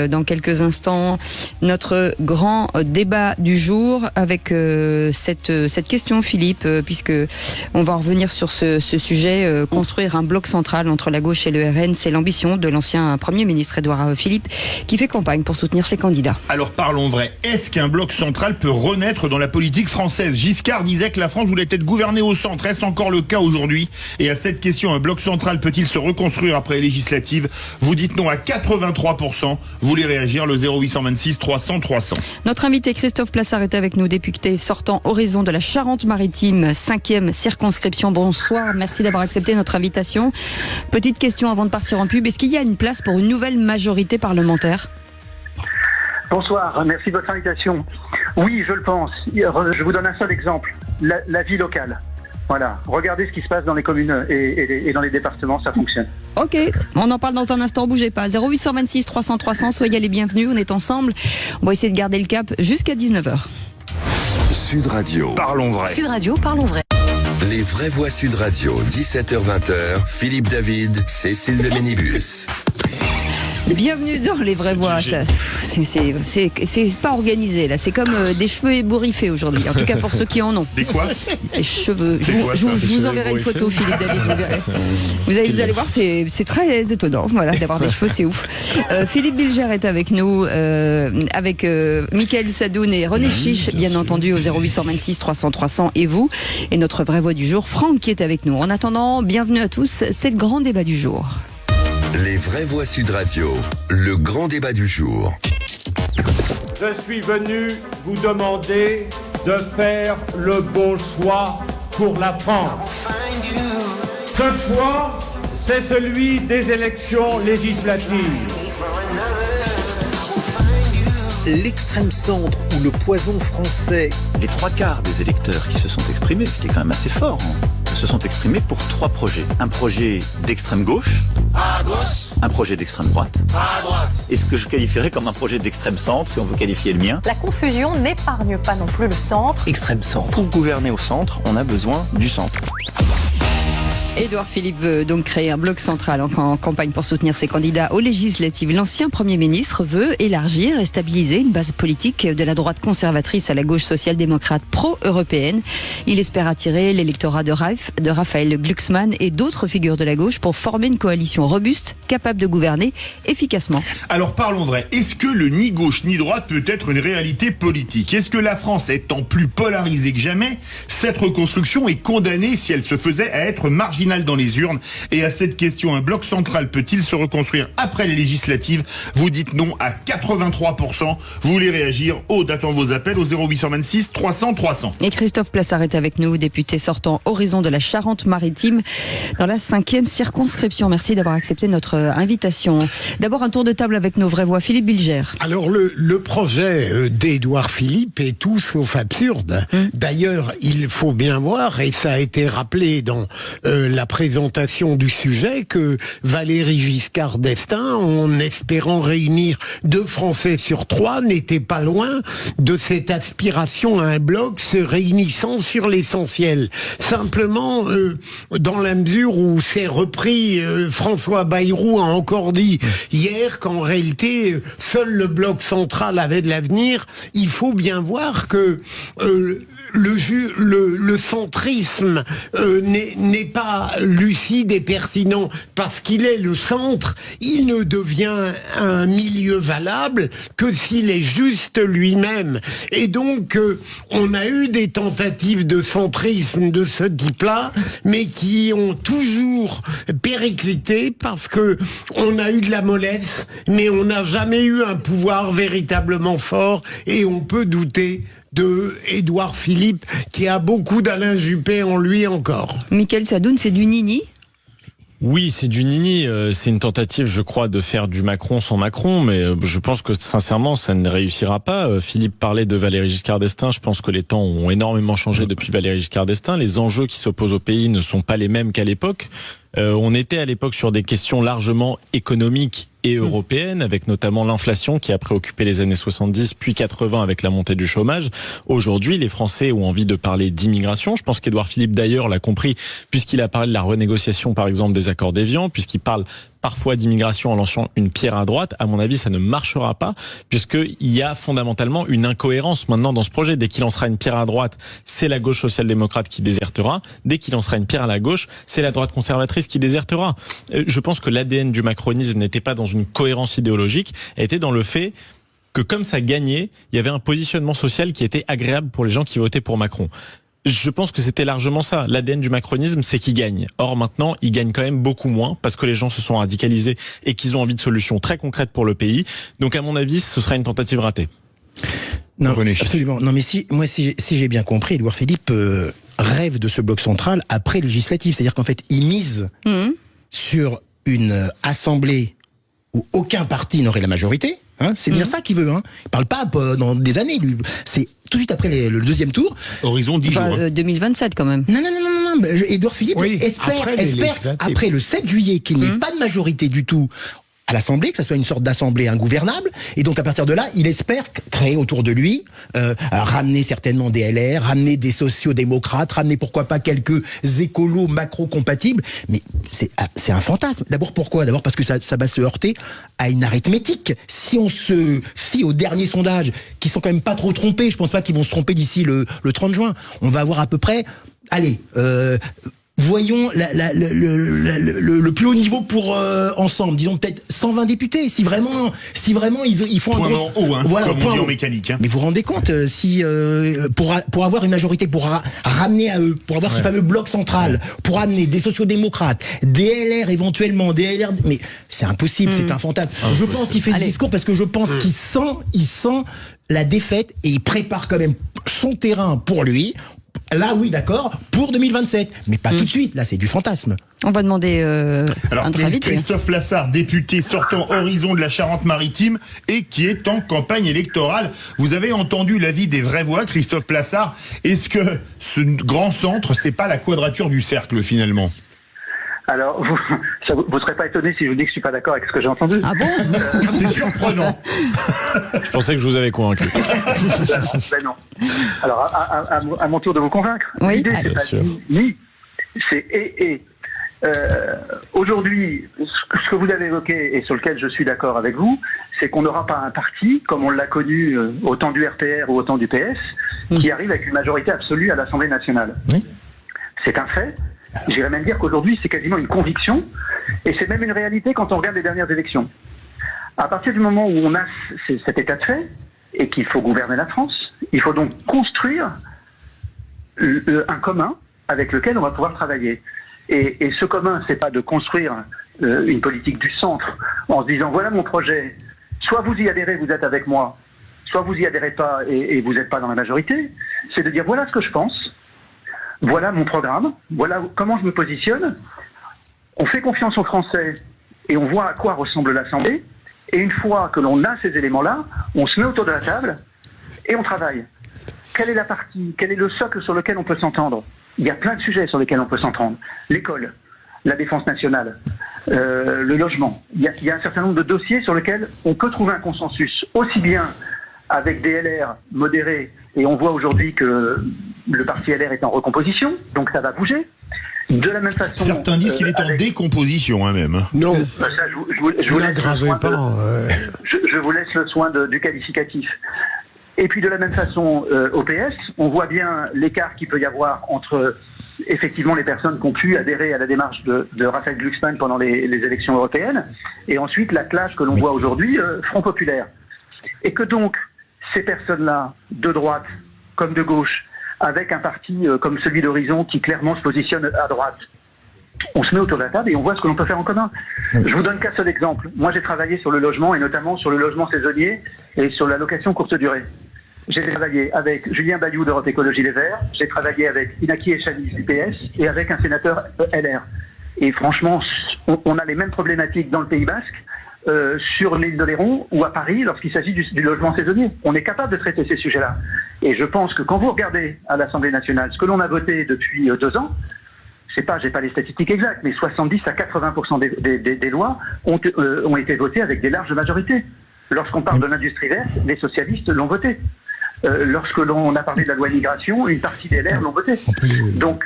dans quelques instants notre grand débat du jour avec cette question, Philippe, puisque on va revenir sur ce sujet. Construire un bloc central entre la gauche et le RN, c'est l'ambition de l'ancien Premier ministre Édouard Philippe qui fait campagne pour soutenir ses candidats. Alors parlons vrai, est-ce qu'un bloc central peut renaître dans la politique française? Giscard disait que la France voulait être gouvernée au centre. Est-ce encore le cas aujourd'hui? Et à cette question, un bloc central peut-il se reconstruire après les législatives? Vous dites non à 83%. Vous voulez réagir, le 0826 300 300. Notre invité Christophe Plassard est avec nous, député sortant Horizon de la Charente-Maritime, 5e circonscription. Bonsoir, merci d'avoir accepté notre invitation. Petite question avant de partir en pub, est-ce qu'il y a une place pour une nouvelle majorité parlementaire? Bonsoir, merci de votre invitation. Oui, je le pense. Je vous donne un seul exemple, la vie locale. Voilà, regardez ce qui se passe dans les communes et dans les départements, ça fonctionne. Ok, on en parle dans un instant, bougez pas. 0826 300 300, soyez les bienvenus, on est ensemble. On va essayer de garder le cap jusqu'à 19h. Sud Radio. Parlons vrai. Sud Radio, parlons vrai. Les vraies voix Sud Radio, 17h-20h, Philippe David, Cécile de Ménibus. Bienvenue dans les vraies voix. C'est pas organisé là, c'est comme des cheveux ébouriffés aujourd'hui. En tout cas pour ceux qui en ont. Des quoi? Des cheveux. Je vous enverrai une photo, Philippe David. Vous allez voir, c'est très étonnant. Voilà, d'avoir des cheveux, c'est ouf. Philippe Bilger est avec nous, avec Mickaël Sadoun et René Chiche, bien entendu, au 0826 300 300 et vous. Et notre vraie voix du jour, Franck, qui est avec nous. En attendant, bienvenue à tous. C'est le grand débat du jour. Les vraies voix Sud Radio, le grand débat du jour. Je suis venu vous demander de faire le bon choix pour la France. Ce choix, c'est celui des élections législatives. L'extrême centre ou le poison français, les 3/4 des électeurs qui se sont exprimés, ce qui est quand même assez fort, se sont exprimés pour 3 projets. Un projet d'extrême gauche, à gauche, un projet d'extrême droite, à droite, et ce que je qualifierais comme un projet d'extrême centre, si on veut qualifier le mien. La confusion n'épargne pas non plus le centre. Extrême centre. Pour gouverner au centre, on a besoin du centre. Édouard Philippe veut donc créer un bloc central en campagne pour soutenir ses candidats aux législatives. L'ancien Premier ministre veut élargir et stabiliser une base politique de la droite conservatrice à la gauche social-démocrate pro-européenne. Il espère attirer l'électorat de Raphaël Glucksmann et d'autres figures de la gauche pour former une coalition robuste, capable de gouverner efficacement. Alors parlons vrai, est-ce que le ni gauche ni droite peut être une réalité politique? Est-ce que la France étant plus polarisée que jamais, cette reconstruction est condamnée si elle se faisait à être marginale dans les urnes? Et à cette question, un bloc central peut-il se reconstruire après les législatives? Vous dites non à 83%. Vous voulez réagir? J'attends vos appels au 0826 300 300. Et Christophe Plassard est avec nous, député sortant Horizon de la Charente-Maritime dans la 5e circonscription. Merci d'avoir accepté notre invitation. D'abord un tour de table avec nos vraies voix. Philippe Bilger. Alors le projet d'Édouard Philippe est tout sauf absurde. D'ailleurs, il faut bien voir, et ça a été rappelé dans la présentation du sujet, que Valéry Giscard d'Estaing, en espérant réunir 2 Français sur 3, n'était pas loin de cette aspiration à un bloc se réunissant sur l'essentiel. Simplement, dans la mesure où c'est repris, François Bayrou a encore dit hier qu'en réalité, seul le bloc central avait de l'avenir. Il faut bien voir que le centrisme n'est pas lucide et pertinent parce qu'il est le centre. Il ne devient un milieu valable que s'il est juste lui-même. Et donc, on a eu des tentatives de centrisme de ce type-là, mais qui ont toujours périclité parce que on a eu de la mollesse, mais on n'a jamais eu un pouvoir véritablement fort, et on peut douter de Édouard Philippe, qui a beaucoup d'Alain Juppé en lui encore. Mickaël Sadoun, c'est du nini? Oui, c'est du nini. C'est une tentative, je crois, de faire du Macron sans Macron, mais je pense que sincèrement, ça ne réussira pas. Philippe parlait de Valéry Giscard d'Estaing. Je pense que les temps ont énormément changé depuis Valéry Giscard d'Estaing. Les enjeux qui s'opposent au pays ne sont pas les mêmes qu'à l'époque. On était à l'époque sur des questions largement économiques et européennes, avec notamment l'inflation qui a préoccupé les années 70 puis 80 avec la montée du chômage. Aujourd'hui, les Français ont envie de parler d'immigration. Je pense qu'Édouard Philippe d'ailleurs l'a compris, puisqu'il a parlé de la renégociation par exemple des accords d'Évian, puisqu'il parle parfois d'immigration en lançant une pierre à droite. À mon avis, ça ne marchera pas, puisqu'il y a fondamentalement une incohérence maintenant dans ce projet. Dès qu'il lancera une pierre à droite, c'est la gauche social-démocrate qui désertera. Dès qu'il lancera une pierre à la gauche, c'est la droite conservatrice qui désertera. Je pense que l'ADN du macronisme n'était pas dans une cohérence idéologique, elle était dans le fait que comme ça gagnait, il y avait un positionnement social qui était agréable pour les gens qui votaient pour Macron. Je pense que c'était largement ça. L'ADN du macronisme, c'est qu'il gagne. Or, maintenant, il gagne quand même beaucoup moins parce que les gens se sont radicalisés et qu'ils ont envie de solutions très concrètes pour le pays. Donc, à mon avis, ce sera une tentative ratée. Non, absolument. Non, mais si j'ai bien compris, Édouard Philippe rêve de ce bloc central après législative. C'est-à-dire qu'en fait, il mise sur une assemblée où aucun parti n'aurait la majorité. Hein, c'est bien ça qu'il veut. Hein. Il parle pas dans des années. Lui. C'est tout de suite après le deuxième tour. Horizon 10 jours. 2027 quand même. Non. Édouard Philippe espère après le 7 juillet qu'il n'y ait pas de majorité du tout à l'Assemblée, que ça soit une sorte d'assemblée ingouvernable, et donc à partir de là, il espère créer autour de lui, ramener certainement des LR, ramener des sociodémocrates, ramener pourquoi pas quelques écolos macro-compatibles, mais c'est un fantasme. D'abord pourquoi ? D'abord parce que ça va se heurter à une arithmétique. Si on se fie aux derniers sondages, qui sont quand même pas trop trompés, je pense pas qu'ils vont se tromper d'ici le 30 juin, on va avoir à peu près, voyons le plus haut niveau pour ensemble, disons peut-être 120 députés, si vraiment ils font point un gros... en haut, hein, voilà, comme on dit en mécanique. Hein. Mais vous vous rendez compte, si pour avoir une majorité, pour ramener à eux, pour avoir ce fameux bloc central, pour amener des sociodémocrates, des LR éventuellement, des LR, mais c'est impossible, c'est un fantasme. Je pense qu'il fait ce discours parce que je pense qu'il sent la défaite et il prépare quand même son terrain pour lui. Là, oui, d'accord, pour 2027. Mais pas tout de suite. Là, c'est du fantasme. On va demander alors, un invité. Christophe Plassard, député sortant Horizon de la Charente-Maritime et qui est en campagne électorale. Vous avez entendu l'avis des vraies voix, Christophe Plassard. Est-ce que ce grand centre, c'est pas la quadrature du cercle, finalement ? Alors, vous serez pas étonné si je vous dis que je suis pas d'accord avec ce que j'ai entendu. Ah bon ? C'est surprenant. Je pensais que je vous avais convaincu. Ben non. Alors, à mon tour de vous convaincre. Oui, l'idée, c'est pas ni, c'est et. Aujourd'hui, ce que vous avez évoqué et sur lequel je suis d'accord avec vous, c'est qu'on n'aura pas un parti, comme on l'a connu au temps du RPR ou au temps du PS, qui arrive avec une majorité absolue à l'Assemblée nationale. Oui. C'est un fait. J'irais même dire qu'aujourd'hui, c'est quasiment une conviction, et c'est même une réalité quand on regarde les dernières élections. À partir du moment où on a cet état de fait, et qu'il faut gouverner la France, il faut donc construire un commun avec lequel on va pouvoir travailler. Et ce commun, c'est pas de construire une politique du centre en se disant voilà mon projet, soit vous y adhérez, vous êtes avec moi, soit vous y adhérez pas et vous n'êtes pas dans la majorité. C'est de dire voilà ce que je pense, voilà mon programme, voilà comment je me positionne. On fait confiance aux Français et on voit à quoi ressemble l'Assemblée. Et une fois que l'on a ces éléments-là, on se met autour de la table et on travaille. Quelle est la partie, quel est le socle sur lequel on peut s'entendre ? Il y a plein de sujets sur lesquels on peut s'entendre. L'école, la défense nationale, le logement. Il y a un certain nombre de dossiers sur lesquels on peut trouver un consensus, aussi bien avec des LR modérés, et on voit aujourd'hui que le parti LR est en recomposition, donc ça va bouger. De la même façon... Certains disent qu'il est en décomposition, hein, même. Non, je vous laisse le soin du qualificatif. Et puis de la même façon, au PS, on voit bien l'écart qu'il peut y avoir entre effectivement les personnes qui ont pu adhérer à la démarche de Raphaël Glucksmann pendant les élections européennes, et ensuite la clash que l'on voit aujourd'hui, Front Populaire. Et que donc, ces personnes-là, de droite comme de gauche, avec un parti comme celui d'Horizon qui clairement se positionne à droite, on se met autour de la table et on voit ce que l'on peut faire en commun. Je vous donne qu'un seul exemple. Moi, j'ai travaillé sur le logement, et notamment sur le logement saisonnier et sur la location courte durée. J'ai travaillé avec Julien Bayou d'Europe Écologie Les Verts, j'ai travaillé avec Inaki Echanis du PS et avec un sénateur LR. Et franchement, on a les mêmes problématiques dans le Pays Basque, sur l'île d'Oléron ou à Paris lorsqu'il s'agit du logement saisonnier. On est capable de traiter ces sujets-là. Et je pense que quand vous regardez à l'Assemblée nationale ce que l'on a voté depuis 2 ans, j'ai pas les statistiques exactes, mais 70 à 80% des lois ont été votées avec des larges majorités. Lorsqu'on parle de l'industrie verte, les socialistes l'ont voté. Lorsque l'on a parlé de la loi immigration, une partie des LR l'ont voté. Donc,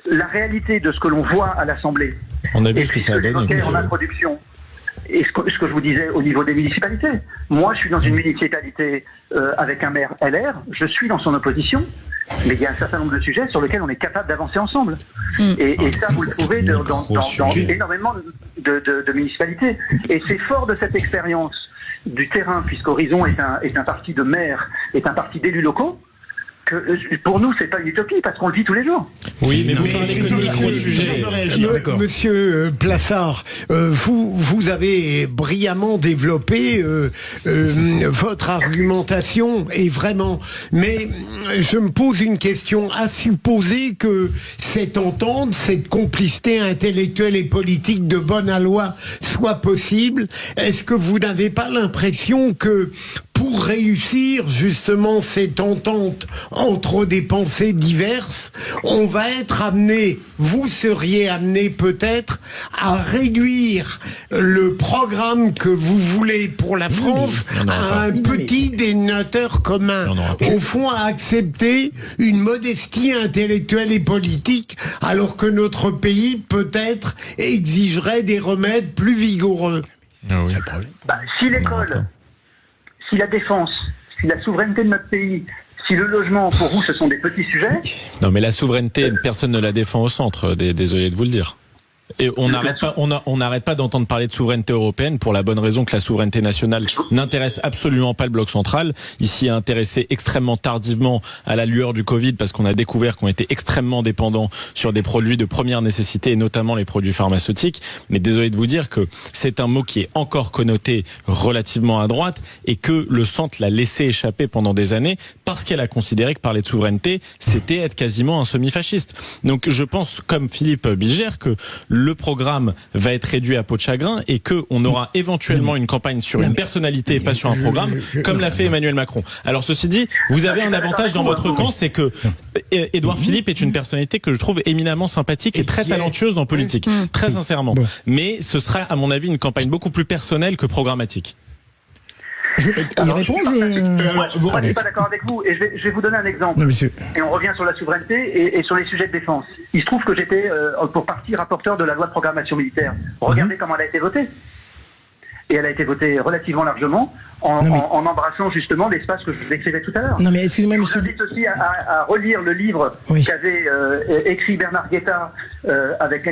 la réalité de ce que l'on voit à l'Assemblée, on a vu ce que ça a donné en introduction, Et ce que je vous disais au niveau des municipalités. Moi, je suis dans une municipalité avec un maire LR, je suis dans son opposition, mais il y a un certain nombre de sujets sur lesquels on est capable d'avancer ensemble. Et ça, vous le trouvez dans énormément de municipalités. Et c'est fort de cette expérience du terrain, puisqu'Horizon est un parti de maires, est un parti d'élus locaux, que pour nous, c'est pas une utopie, parce qu'on le vit tous les jours. Oui, mais vous parlez que de micro-sujets. Monsieur Plassard, vous avez brillamment développé votre argumentation, et vraiment, mais je me pose une question. À supposer que cette entente, cette complicité intellectuelle et politique de bonne aloi soit possible, est-ce que vous n'avez pas l'impression que pour réussir justement cette entente entre des pensées diverses, on va être amené, vous seriez amené peut-être à réduire le programme que vous voulez pour la France à un petit dénominateur commun. Au fond, à accepter une modestie intellectuelle et politique, alors que notre pays peut-être exigerait des remèdes plus vigoureux. C'est le problème. Si l'école, si la défense, si la souveraineté de notre pays, si le logement, pour vous, ce sont des petits sujets... Non, mais la souveraineté, personne ne la défend au centre, désolé de vous le dire. Et on n'arrête pas d'entendre parler de souveraineté européenne pour la bonne raison que la souveraineté nationale n'intéresse absolument pas le bloc central. Ici, a intéressé extrêmement tardivement à la lueur du Covid parce qu'on a découvert qu'on était extrêmement dépendant sur des produits de première nécessité et notamment les produits pharmaceutiques. Mais désolé de vous dire que c'est un mot qui est encore connoté relativement à droite et que le centre l'a laissé échapper pendant des années parce qu'elle a considéré que parler de souveraineté, c'était être quasiment un semi-fasciste. Donc je pense, comme Philippe Bilger, que le programme va être réduit à peau de chagrin et qu'on aura éventuellement une campagne sur une personnalité et pas sur un programme, comme l'a fait Emmanuel Macron. Alors ceci dit, vous avez un avantage dans votre camp, c'est que Édouard Philippe est une personnalité que je trouve éminemment sympathique et très talentueuse en politique, très sincèrement. Mais ce sera, à mon avis, une campagne beaucoup plus personnelle que programmatique. Moi, je suis pas d'accord avec vous, et je vais vous donner un exemple. Non, et on revient sur la souveraineté et sur les sujets de défense. Il se trouve que j'étais, pour partie, rapporteur de la loi de programmation militaire. Regardez comment elle a été votée. Et elle a été votée relativement largement en embrassant justement l'espace que je vous décrivais tout à l'heure. Non mais excusez-moi, monsieur. Je vous invite aussi à relire le livre qu'avait écrit Bernard Guetta,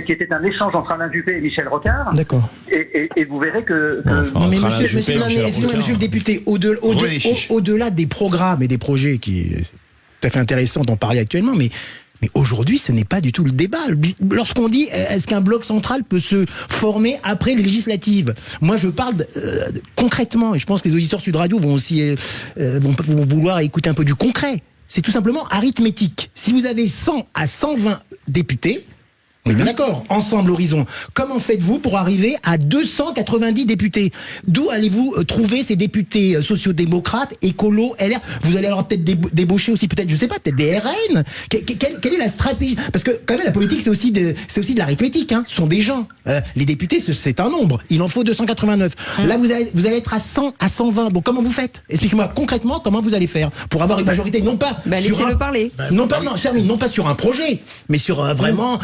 qui était un échange entre Alain Juppé et Michel Rocard. D'accord. Et vous verrez que... Non mais monsieur le député, au-delà des programmes et des projets qui est tout à fait intéressant d'en parler actuellement, mais aujourd'hui, ce n'est pas du tout le débat. Lorsqu'on dit est-ce qu'un bloc central peut se former après les législatives, moi je parle concrètement, et je pense que les auditeurs Sud Radio vont aussi vont vouloir écouter un peu du concret. C'est tout simplement arithmétique. Si vous avez 100 à 120 députés, on est bien d'accord, ensemble Horizon, comment faites-vous pour arriver à 290 députés? D'où allez-vous trouver ces députés sociodémocrates, écolos, LR? Vous allez alors peut-être débaucher aussi, peut-être, je sais pas, peut-être des RN? Quelle est la stratégie? Parce que quand même la politique c'est aussi de l'arithmétique, hein. Ce sont des gens. Les députés c'est un nombre. Il en faut 289. Là vous allez être à 100, à 120. Bon, comment vous faites? Expliquez-moi concrètement comment vous allez faire pour avoir une majorité, non pas laissez-le parler. Non pas sur un projet, mais sur vraiment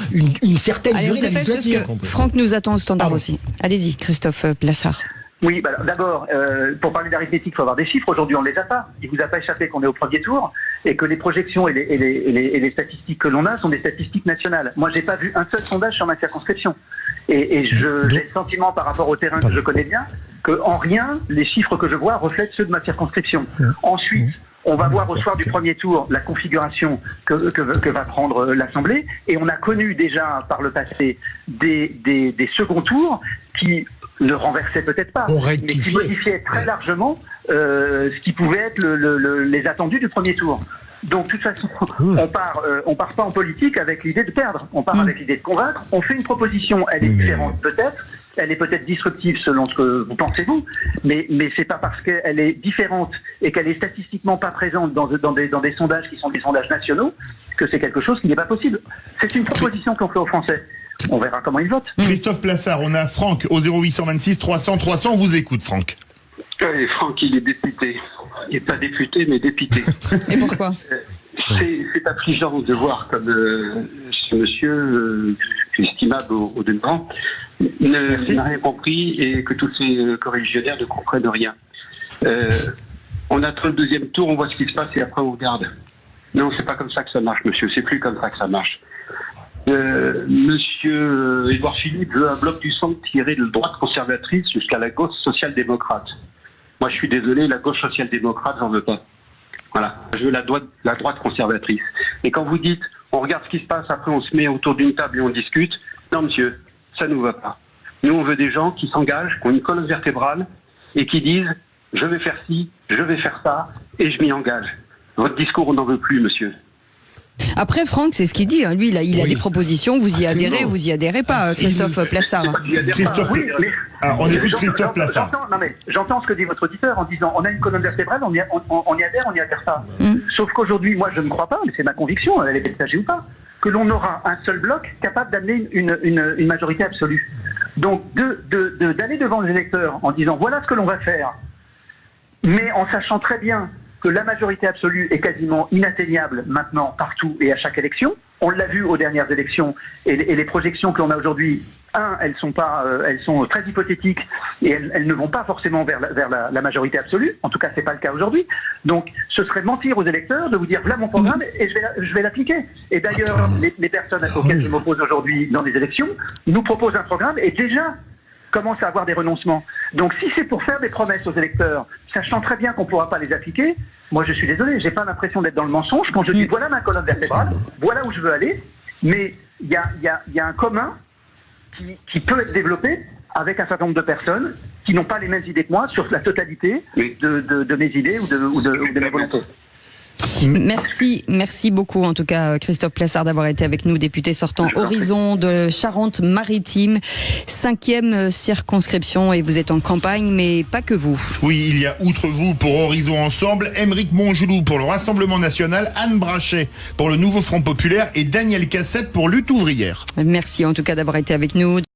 une certaine durée législative. Franck nous attend au standard aussi. Allez-y, Christophe Plassard. Oui, d'abord, pour parler d'arithmétique, il faut avoir des chiffres. Aujourd'hui, on ne les a pas. Il ne vous a pas échappé qu'on est au premier tour et que les projections et les statistiques que l'on a sont des statistiques nationales. Moi, j'ai pas vu un seul sondage sur ma circonscription. Et j'ai le sentiment, par rapport au terrain que je connais bien, que en rien, les chiffres que je vois reflètent ceux de ma circonscription. Ensuite, on va voir au soir du premier tour la configuration que va prendre l'Assemblée, et on a connu déjà par le passé des seconds tours qui ne renversaient peut-être pas, mais qui modifiaient très largement ce qui pouvait être les attendus du premier tour. Donc, de toute façon, on part pas en politique avec l'idée de perdre. On part avec l'idée de convaincre. On fait une proposition, elle est différente peut-être. Elle est peut-être disruptive selon ce que vous pensez vous, mais c'est pas parce qu'elle est différente et qu'elle est statistiquement pas présente dans des sondages qui sont des sondages nationaux que c'est quelque chose qui n'est pas possible. C'est une proposition qu'on fait aux Français. On verra comment ils votent. Christophe Plassard, on a Franck au 0826 300 300. On vous écoute, Franck. Franck, il est député. Il n'est pas député, mais dépité. Et pourquoi? C'est affligeant de voir comme ce monsieur, estimable au demeurant, n'a rien compris et que tous ces coreligionnaires ne comprennent rien. On attend le deuxième tour, on voit ce qui se passe et après on regarde. Non, c'est pas comme ça que ça marche, monsieur. C'est plus comme ça que ça marche. Monsieur Édouard Philippe veut un bloc du centre tiré de droite conservatrice jusqu'à la gauche social-démocrate. Moi, je suis désolé, la gauche social-démocrate, j'en veux pas. Voilà, je veux la droite conservatrice. Et quand vous dites, on regarde ce qui se passe, après on se met autour d'une table et on discute, non, monsieur, ça nous va pas. Nous, on veut des gens qui s'engagent, qui ont une colonne vertébrale et qui disent, je vais faire ci, je vais faire ça, et je m'y engage. Votre discours, on n'en veut plus, monsieur. Après, Franck, c'est ce qu'il dit. Hein. Lui, il a des propositions. Vous y adhérez, vous y adhérez pas, Christophe Plassard. Christophe, on écoute Christophe Plassard. J'entends ce que dit votre auditeur en disant on a une colonne vertébrale, on y adhère pas. Sauf qu'aujourd'hui, moi, je ne crois pas, mais c'est ma conviction, elle est partagée ou pas, que l'on aura un seul bloc capable d'amener une majorité absolue. Donc, d'aller devant les électeurs en disant voilà ce que l'on va faire, mais en sachant très bien que la majorité absolue est quasiment inatteignable maintenant partout et à chaque élection. On l'a vu aux dernières élections et les projections que l'on a aujourd'hui, elles sont très hypothétiques et elles ne vont pas forcément vers la majorité absolue. En tout cas, c'est pas le cas aujourd'hui. Donc, ce serait mentir aux électeurs de vous dire voilà mon programme et je vais l'appliquer. Et d'ailleurs, les personnes auxquelles je m'oppose aujourd'hui dans les élections nous proposent un programme et déjà commencent à avoir des renoncements. Donc si c'est pour faire des promesses aux électeurs, sachant très bien qu'on ne pourra pas les appliquer, moi je suis désolé, j'ai pas l'impression d'être dans le mensonge quand je dis voilà ma colonne vertébrale, voilà où je veux aller, mais il y a un commun qui peut être développé avec un certain nombre de personnes qui n'ont pas les mêmes idées que moi sur la totalité de mes idées ou de mes volontés. Merci beaucoup en tout cas Christophe Plassard d'avoir été avec nous, député sortant Horizon de Charente-Maritime, 5e circonscription, et vous êtes en campagne mais pas que vous. Oui, il y a outre vous pour Horizon Ensemble, Aymeric Montgeloux pour le Rassemblement National, Anne Brachet pour le Nouveau Front Populaire et Daniel Cassette pour Lutte Ouvrière. Merci en tout cas d'avoir été avec nous.